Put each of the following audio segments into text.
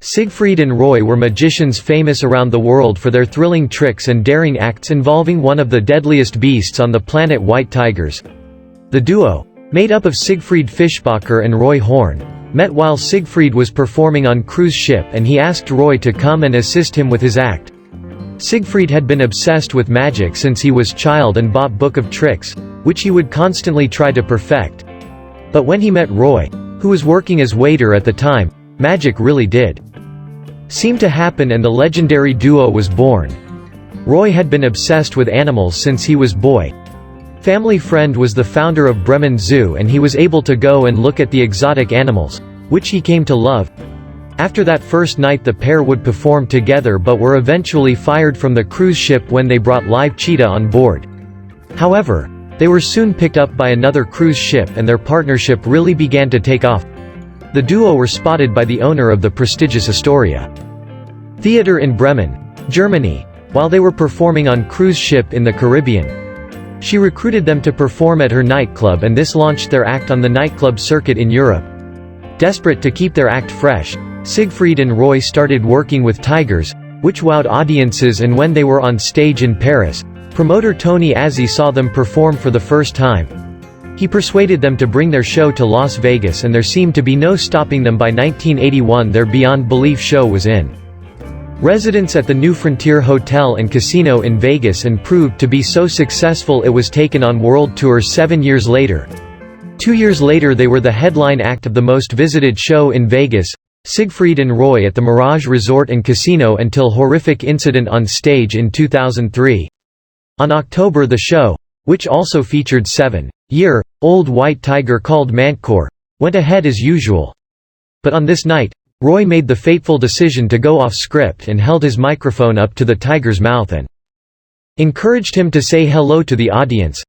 Siegfried and Roy were magicians famous around the world for their thrilling tricks and daring acts involving one of the deadliest beasts on the planet, white tigers. The duo, made up of Siegfried Fischbacher and Roy Horn, met while Siegfried was performing on cruise ship, and he asked Roy to come and assist him with his act. Siegfried had been obsessed with magic since he was child and bought book of tricks, which he would constantly try to perfect. But when he met Roy, who was working as waiter at the time, magic really did seem to happen and the legendary duo was born. Roy had been obsessed with animals since he was boy. Family friend was the founder of Bremen Zoo, and he was able to go and look at the exotic animals, which he came to love. After that first night the pair would perform together but were eventually fired from the cruise ship when they brought live cheetah on board. However, they were soon picked up by another cruise ship and their partnership really began to take off. The duo were spotted by the owner of the prestigious Astoria Theater in Bremen, Germany, while they were performing on cruise ship in the Caribbean. She recruited them to perform at her nightclub, and this launched their act on the nightclub circuit in Europe. Desperate to keep their act fresh, Siegfried and Roy started working with tigers, which wowed audiences, and when they were on stage in Paris, promoter Tony Azzi saw them perform for the first time. He persuaded them to bring their show to Las Vegas, and there seemed to be no stopping them. By 1981 their Beyond Belief show was in residence at the New Frontier Hotel and Casino in Vegas and proved to be so successful it was taken on world tours 7 years later. 2 years later they were the headline act of the most visited show in Vegas, Siegfried and Roy at the Mirage Resort and Casino, until horrific incident on stage in 2003. On October the show, which also featured 7-year-old white tiger called Mantcore, went ahead as usual. But on this night, Roy made the fateful decision to go off script and held his microphone up to the tiger's mouth and encouraged him to say hello to the audience.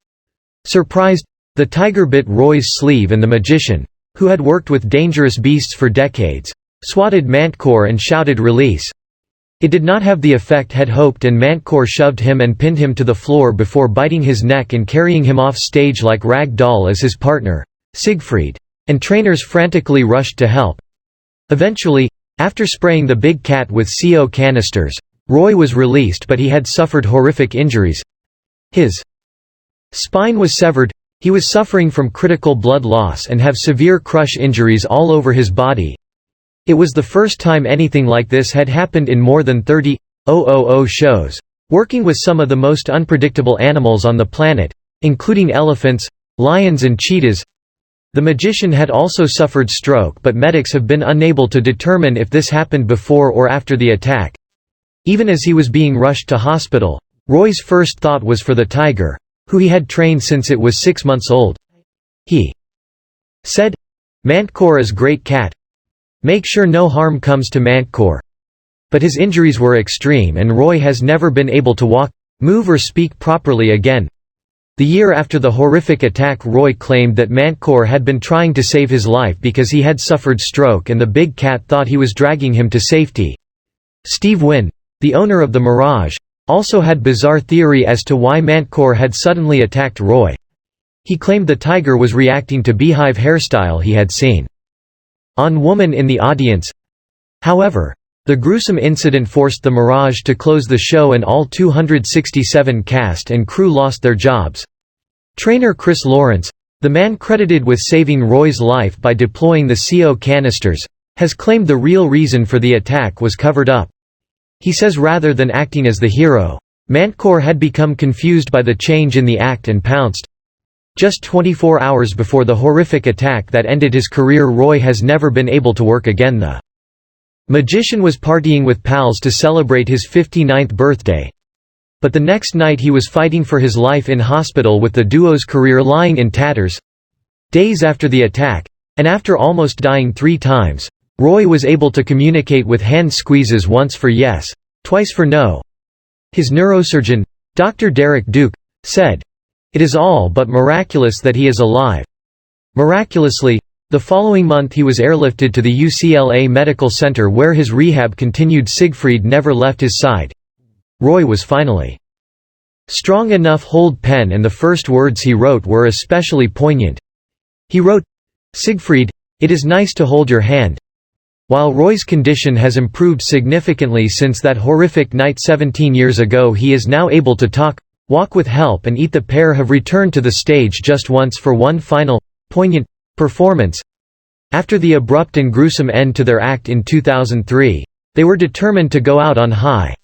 Surprised, the tiger bit Roy's sleeve, and the magician, who had worked with dangerous beasts for decades, swatted Mantcore and shouted release. It did not have the effect had hoped, and Mantcore shoved him and pinned him to the floor before biting his neck and carrying him off stage like rag doll as his partner, Siegfried, and trainers frantically rushed to help. Eventually, after spraying the big cat with CO canisters, Roy was released, but he had suffered horrific injuries. His spine was severed, he was suffering from critical blood loss and have severe crush injuries all over his body. It was the first time anything like this had happened in more than 30 shows, working with some of the most unpredictable animals on the planet, including elephants, lions and cheetahs. The magician had also suffered stroke, but medics have been unable to determine if this happened before or after the attack. Even as he was being rushed to hospital, Roy's first thought was for the tiger, who he had trained since it was 6 months old. He said, "Mantcore is great cat. Make sure no harm comes to Mantcore." But his injuries were extreme, and Roy has never been able to walk, move or speak properly again. The year after the horrific attack, Roy claimed that Mantcore had been trying to save his life because he had suffered stroke, and the big cat thought he was dragging him to safety. Steve Wynn, the owner of the Mirage, also had bizarre theory as to why Mantcore had suddenly attacked Roy. He claimed the tiger was reacting to beehive hairstyle he had seen on woman in the audience. However, the gruesome incident forced the Mirage to close the show, and all 267 cast and crew lost their jobs. Trainer Chris Lawrence, the man credited with saving Roy's life by deploying the CO canisters, has claimed the real reason for the attack was covered up. He says rather than acting as the hero, Mantcore had become confused by the change in the act and pounced. Just 24 hours before the horrific attack that ended his career, Roy has never been able to work again. The magician was partying with pals to celebrate his 59th birthday. But the next night he was fighting for his life in hospital, with the duo's career lying in tatters. Days after the attack, and after almost dying 3 times, Roy was able to communicate with hand squeezes, once for yes, twice for no. His neurosurgeon, Dr. Derek Duke, said, "It is all but miraculous that he is alive." Miraculously, the following month he was airlifted to the UCLA Medical Center where his rehab continued. Siegfried never left his side. Roy was finally strong enough to hold pen, and the first words he wrote were especially poignant. He wrote, "Siegfried, it is nice to hold your hand. While Roy's condition has improved significantly since that horrific night 17 years ago, he is now able to talk, walk with help and eat. The pair have returned to the stage just once for one final, poignant, performance. After the abrupt and gruesome end to their act in 2003, they were determined to go out on high.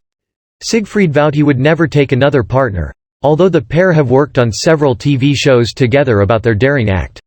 Siegfried vowed he would never take another partner, although the pair have worked on several TV shows together about their daring act.